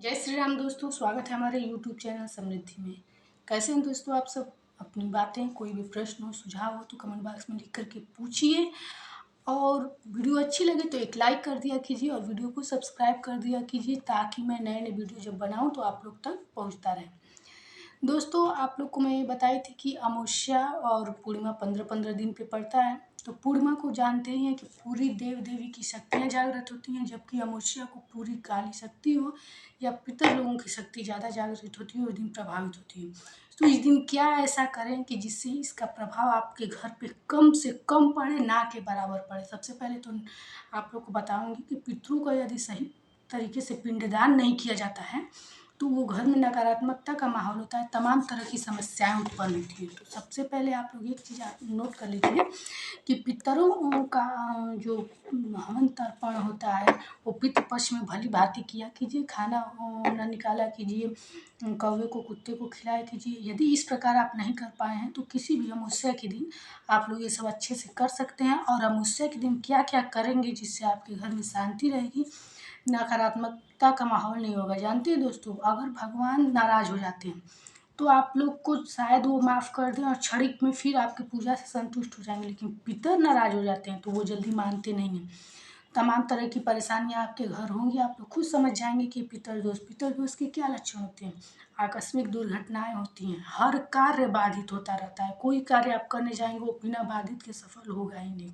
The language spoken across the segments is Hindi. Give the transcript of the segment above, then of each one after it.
जय श्री राम दोस्तों, स्वागत है हमारे YouTube चैनल समृद्धि में। कैसे हैं दोस्तों आप सब? अपनी बातें, कोई भी प्रश्न हो, सुझाव हो तो कमेंट बॉक्स में लिख करके पूछिए। और वीडियो अच्छी लगे तो एक लाइक कर दिया कीजिए और वीडियो को सब्सक्राइब कर दिया कीजिए, ताकि मैं नए नए वीडियो जब बनाऊं तो आप लोग तक पहुंचता रहे। दोस्तों, आप लोग को मैं ये बताई थी कि अमावस्या और पूर्णिमा 15-15 दिन पे पड़ता है। तो पूर्णिमा को जानते ही हैं कि पूरी देव देवी की शक्तियाँ जागृत होती हैं, जबकि अमावस्या को पूरी काली शक्ति हो या पितर लोगों की शक्ति ज़्यादा जागृत होती है, उस दिन प्रभावित होती है। तो इस दिन क्या ऐसा करें कि जिससे इसका प्रभाव आपके घर पे कम से कम पड़े, ना के बराबर पड़े। सबसे पहले तो आप लोग को बताऊंगी कि पितरों का यदि सही तरीके से पिंडदान नहीं किया जाता है तो वो घर में नकारात्मकता का माहौल होता है, तमाम तरह की समस्याएं उत्पन्न होती है। तो सबसे पहले आप लोग एक चीज़ नोट कर लीजिए कि पितरों का जो हवन तर्पण होता है वो पितृपक्ष में भली भांति किया कीजिए। खाना न निकाला कीजिए, कौवे को, कुत्ते को खिलाया कीजिए। यदि इस प्रकार आप नहीं कर पाए हैं तो किसी भी अमावस्या के दिन आप लोग ये सब अच्छे से कर सकते हैं। और अमावस्या के दिन क्या क्या करेंगे जिससे आपके घर में शांति रहेगी, नकारात्मकता का माहौल नहीं होगा। जानते हैं दोस्तों, अगर भगवान नाराज हो जाते हैं तो आप लोग को शायद वो माफ़ कर दें और क्षणिक में फिर आपकी पूजा से संतुष्ट हो जाएंगे, लेकिन पितर नाराज हो जाते हैं तो वो जल्दी मानते नहीं हैं। तमाम तरह की परेशानियां आपके घर होंगी, आप लोग खुद समझ जाएंगे कि पितर दोष के क्या लक्षण होते हैं। आकस्मिक दुर्घटनाएं होती हैं, हर कार्य बाधित होता रहता है। कोई कार्य आप करने जाएंगे वो बिना बाधित के सफल होगा ही नहीं।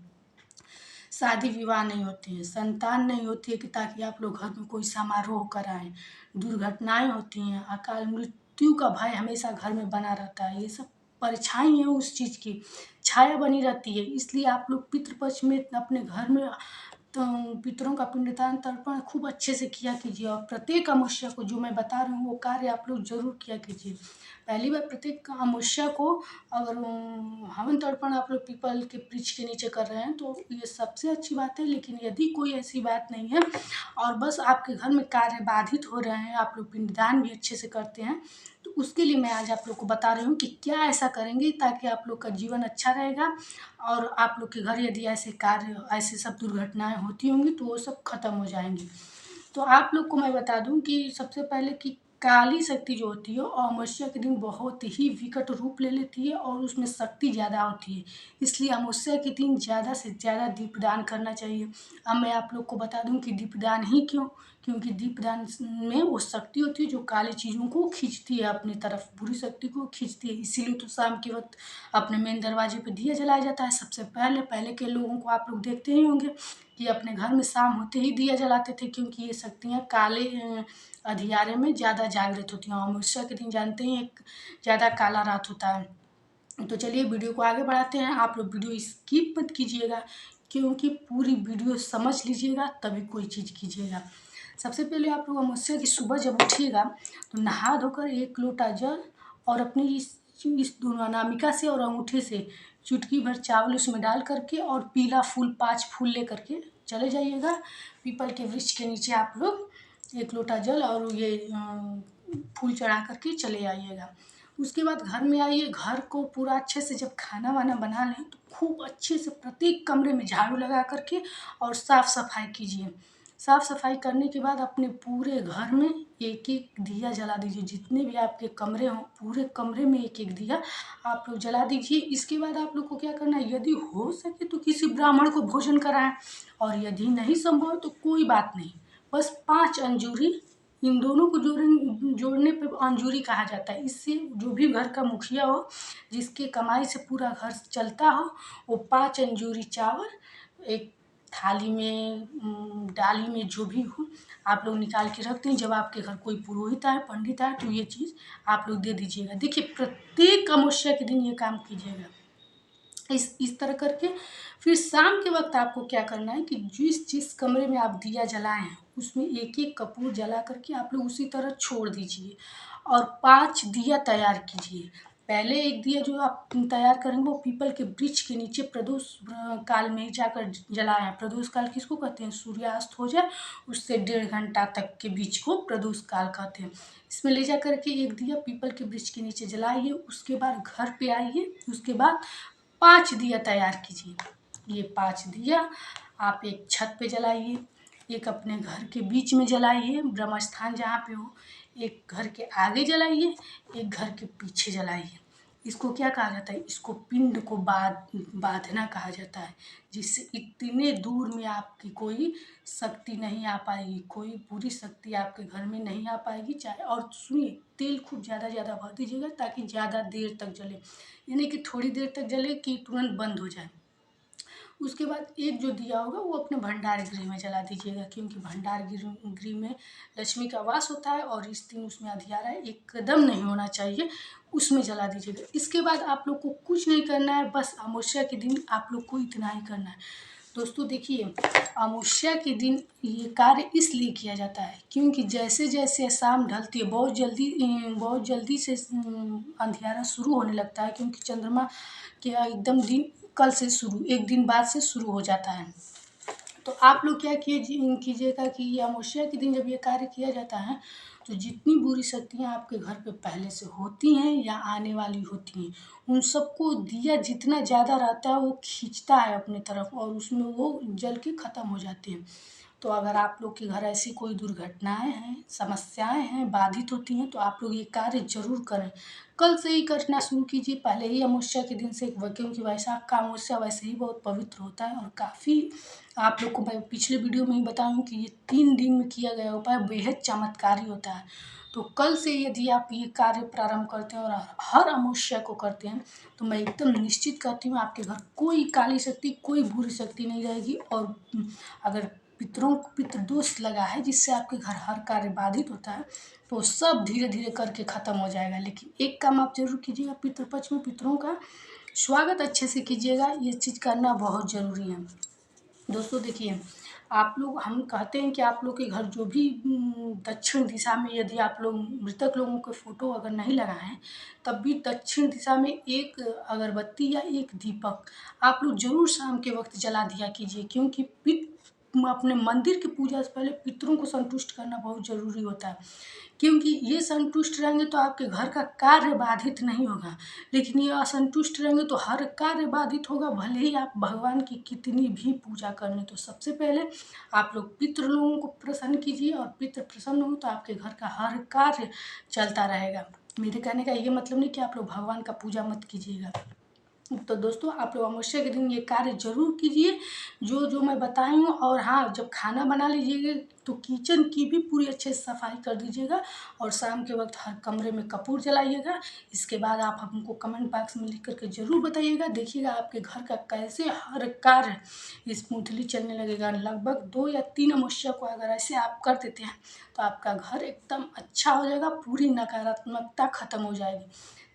शादी विवाह नहीं होती है, संतान नहीं होती है कि ताकि आप लोग घर में कोई समारोह कराएं। दुर्घटनाएं होती हैं, अकाल मृत्यु का भय हमेशा घर में बना रहता है। ये सब परछाई है उस चीज़ की, छाया बनी रहती है। इसलिए आप लोग पितृपक्ष में अपने घर में तो पितरों का पिंडदान तर्पण खूब अच्छे से किया कीजिए। और प्रत्येक अमावस्या को जो मैं बता रही हूँ वो कार्य आप लोग जरूर किया कीजिए। पहली बार प्रत्येक अमावस्या को अगर हवन तर्पण आप लोग पीपल के वृक्ष के नीचे कर रहे हैं तो ये सबसे अच्छी बात है। लेकिन यदि कोई ऐसी बात नहीं है और बस आपके घर में कार्य बाधित हो रहे हैं, आप लोग पिंडदान भी अच्छे से करते हैं, तो उसके लिए मैं आज आप लोग को बता रही हूँ कि क्या ऐसा करेंगे ताकि आप लोग का जीवन अच्छा रहेगा। और आप लोग के घर यदि ऐसे कार्य, ऐसे सब दुर्घटनाएं होती होंगी तो वो सब खत्म हो जाएंगी। तो आप लोग को मैं बता दूं कि सबसे पहले कि काली शक्ति जो होती है अमावस्या के दिन बहुत ही विकट रूप ले लेती है और उसमें शक्ति ज़्यादा होती है। इसलिए अमावस्या के दिन ज़्यादा से ज़्यादा दीपदान करना चाहिए। अब मैं आप लोग को बता दूं कि दीपदान ही क्यों, क्योंकि दीपदान में वो शक्ति होती है जो काली चीज़ों को खींचती है अपनी तरफ, बुरी शक्ति को खींचती है। इसीलिए तो शाम के वक्त अपने मेन दरवाजे पे दिया जलाया जाता है। सबसे पहले पहले के लोगों को आप लोग देखते ही होंगे कि अपने घर में शाम होते ही दिया जलाते थे, क्योंकि ये शक्तियाँ काले अंधियारे में ज़्यादा जागृत होती हैं। अमावस्या के दिन जानते हैं एक ज़्यादा काला रात होता है। तो चलिए वीडियो को आगे बढ़ाते हैं। आप लोग वीडियो स्किप मत कीजिएगा, क्योंकि पूरी वीडियो समझ लीजिएगा तभी कोई चीज़ कीजिएगा। सबसे पहले आप लोग अमावस्या की सुबह जब उठिएगा तो नहा धोकर 1 लोटा जल और अपनी इस दोनों अनामिका से और अंगूठे से चुटकी भर चावल उसमें डाल करके और पीला फूल 5 फूल ले करके चले जाइएगा पीपल के वृक्ष के नीचे। आप लोग 1 लोटा जल और ये फूल चढ़ा करके चले आइएगा। उसके बाद घर में आइए, घर को पूरा अच्छे से जब खाना वाना बना लें तो खूब अच्छे से प्रत्येक कमरे में झाड़ू लगा करके और साफ़ सफाई कीजिए। साफ़ सफाई करने के बाद अपने पूरे घर में एक एक दिया जला दीजिए। जितने भी आपके कमरे हों पूरे कमरे में एक एक दिया आप लोग जला दीजिए। इसके बाद आप लोग को क्या करना है, यदि हो सके तो किसी ब्राह्मण को भोजन कराएं, और यदि नहीं संभव तो कोई बात नहीं, बस 5 अंजूरी, इन दोनों को जोड़ने पे अंजूरी कहा जाता है। इससे जो भी घर का मुखिया हो, जिसके कमाई से पूरा घर चलता हो, वो 5 अंजूरी चावल एक थाली में, डाली में, जो भी हो, आप लोग निकाल के रख दें। जब आपके घर कोई पुरोहित आए, पंडित आए, तो ये चीज़ आप लोग दे दीजिएगा। देखिए, प्रत्येक अमावस्या के दिन ये काम कीजिएगा। इस तरह करके फिर शाम के वक्त आपको क्या करना है कि जिस जिस कमरे में आप दिया जलाए हैं उसमें एक एक कपूर जला करके आप लोग उसी तरह छोड़ दीजिए और 5 दिया तैयार कीजिए। पहले एक दिया जो आप तैयार करेंगे वो पीपल के वृक्ष के नीचे प्रदोष काल में जाकर जलाएं। प्रदोष काल किसको कहते हैं? सूर्यास्त हो जाए उससे 1.5 घंटा तक के बीच को प्रदोष काल कहते हैं। इसमें ले जा करके एक दिया पीपल के वृक्ष के नीचे जलाइए। उसके बाद घर पे आइए, उसके बाद 5 दिया तैयार कीजिए। ये 5 दिया आप एक छत पे जलाइए, एक अपने घर के बीच में जलाइए, ब्रह्म स्थान जहाँ पे हो, एक घर के आगे जलाइए, एक घर के पीछे जलाइए। इसको क्या कहा जाता है? इसको पिंड को बांधना कहा जाता है, जिससे इतने दूर में आपकी कोई शक्ति नहीं आ पाएगी, कोई बुरी शक्ति आपके घर में नहीं आ पाएगी। चाहे और सुनिए, तेल खूब ज़्यादा भर दीजिएगा ताकि ज़्यादा देर तक जले, यानी कि थोड़ी देर तक जले कि तुरंत बंद हो जाए। उसके बाद एक जो दिया होगा वो अपने भंडार गृह में जला दीजिएगा, क्योंकि भंडार गृह में लक्ष्मी का वास होता है और इस दिन उसमें अंधियारा एकदम नहीं होना चाहिए, उसमें जला दीजिएगा। इसके बाद आप लोग को कुछ नहीं करना है, बस अमावस्या के दिन आप लोग को इतना ही करना है। दोस्तों देखिए, अमावस्या के दिन ये कार्य इसलिए किया जाता है क्योंकि जैसे जैसे शाम ढलती है बहुत जल्दी से अंधियारा शुरू होने लगता है, क्योंकि चंद्रमा के एकदम दिन कल से शुरू, एक दिन बाद से शुरू हो जाता है। तो आप लोग क्या कीजिएगा कि ये अमावस्या के दिन जब ये कार्य किया जाता है तो जितनी बुरी शक्तियाँ आपके घर पे पहले से होती हैं या आने वाली होती हैं, उन सबको दिया जितना ज़्यादा रहता है वो खींचता है अपने तरफ और उसमें वो जल के ख़त्म हो जाते हैं। तो अगर आप लोग के घर ऐसी कोई दुर्घटनाएं हैं, समस्याएं हैं, बाधित होती हैं, तो आप लोग ये कार्य जरूर करें। कल से ही करना शुरू कीजिए, पहले ही अमावस्या के दिन से, क्योंकि वैशाख का अमावस्या वैसे ही बहुत पवित्र होता है और काफ़ी, आप लोग को मैं पिछले वीडियो में ही बताऊँ कि ये 3 दिन में किया गया उपाय बेहद चमत्कारी होता है। तो कल से यदि आप ये कार्य प्रारंभ करते हैं और हर अमावस्या को करते हैं तो मैं एकदम निश्चित करती हूँ आपके घर कोई काली शक्ति, कोई बुरी शक्ति नहीं रहेगी। और अगर पितृदोष लगा है जिससे आपके घर हर कार्य बाधित होता है तो सब धीरे धीरे करके ख़त्म हो जाएगा। लेकिन एक काम आप जरूर कीजिएगा, पितृपक्ष में पितरों का स्वागत अच्छे से कीजिएगा, ये चीज़ करना बहुत ज़रूरी है। दोस्तों देखिए, आप लोग, हम कहते हैं कि आप लोग के घर जो भी दक्षिण दिशा में, यदि आप लोग मृतक लोगों के फोटो अगर नहीं लगाएं तब भी दक्षिण दिशा में एक अगरबत्ती या एक दीपक आप लोग जरूर शाम के वक्त जला दिया कीजिए, क्योंकि अपने मंदिर की पूजा से पहले पितरों को संतुष्ट करना बहुत ज़रूरी होता है। क्योंकि ये संतुष्ट रहेंगे तो आपके घर का कार्य बाधित नहीं होगा, लेकिन ये असंतुष्ट रहेंगे तो हर कार्य बाधित होगा, भले ही आप भगवान की कितनी भी पूजा कर लें। तो सबसे पहले आप लोग पितृ लोगों को प्रसन्न कीजिए, और पितृ प्रसन्न हो तो आपके घर का हर कार्य चलता रहेगा। मेरे कहने का ये मतलब नहीं कि आप लोग भगवान का पूजा मत कीजिएगा। तो दोस्तों आप लोग अमावस्या के दिन ये कार्य जरूर कीजिए जो जो मैं बताई हूँ। और हाँ, जब खाना बना लीजिएगा तो किचन की भी पूरी अच्छे से सफाई कर दीजिएगा और शाम के वक्त हर कमरे में कपूर जलाइएगा। इसके बाद आप हमको कमेंट बॉक्स में लिख करके ज़रूर बताइएगा। देखिएगा आपके घर का कैसे हर कार्य स्मूथली चलने लगेगा। लगभग 2 या 3 अमावस्या को अगर ऐसे आप कर देते हैं तो आपका घर एकदम अच्छा हो जाएगा, पूरी नकारात्मकता खत्म हो जाएगी।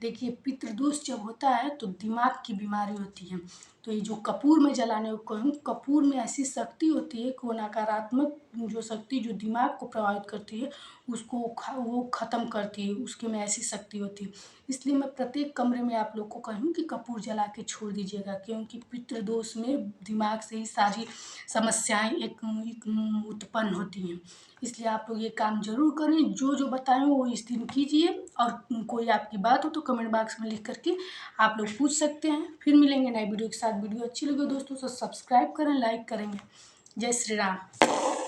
देखिए, पितृदोष जब होता है तो दिमाग की बीमारी होती है। तो ये जो कपूर में जलाने को कहूँ, कपूर में ऐसी शक्ति होती है कि वो नकारात्मक जो शक्ति जो दिमाग को प्रभावित करती है उसको वो ख़त्म करती है, उसके में ऐसी शक्ति होती है। इसलिए मैं प्रत्येक कमरे में आप लोग को कहूँ कि कपूर जला के छोड़ दीजिएगा, क्योंकि पितृदोष में दिमाग से ही सारी समस्याएं एक उत्पन्न होती हैं। इसलिए आप लोग ये काम जरूर करें, जो जो बताएं वो इस दिन कीजिए। और कोई आपकी बात हो तो कमेंट बॉक्स में लिख करके आप लोग पूछ सकते हैं। फिर मिलेंगे नए वीडियो के साथ। वीडियो अच्छी लगे दोस्तों तो सब्सक्राइब करें, लाइक करेंगे। जय श्री राम।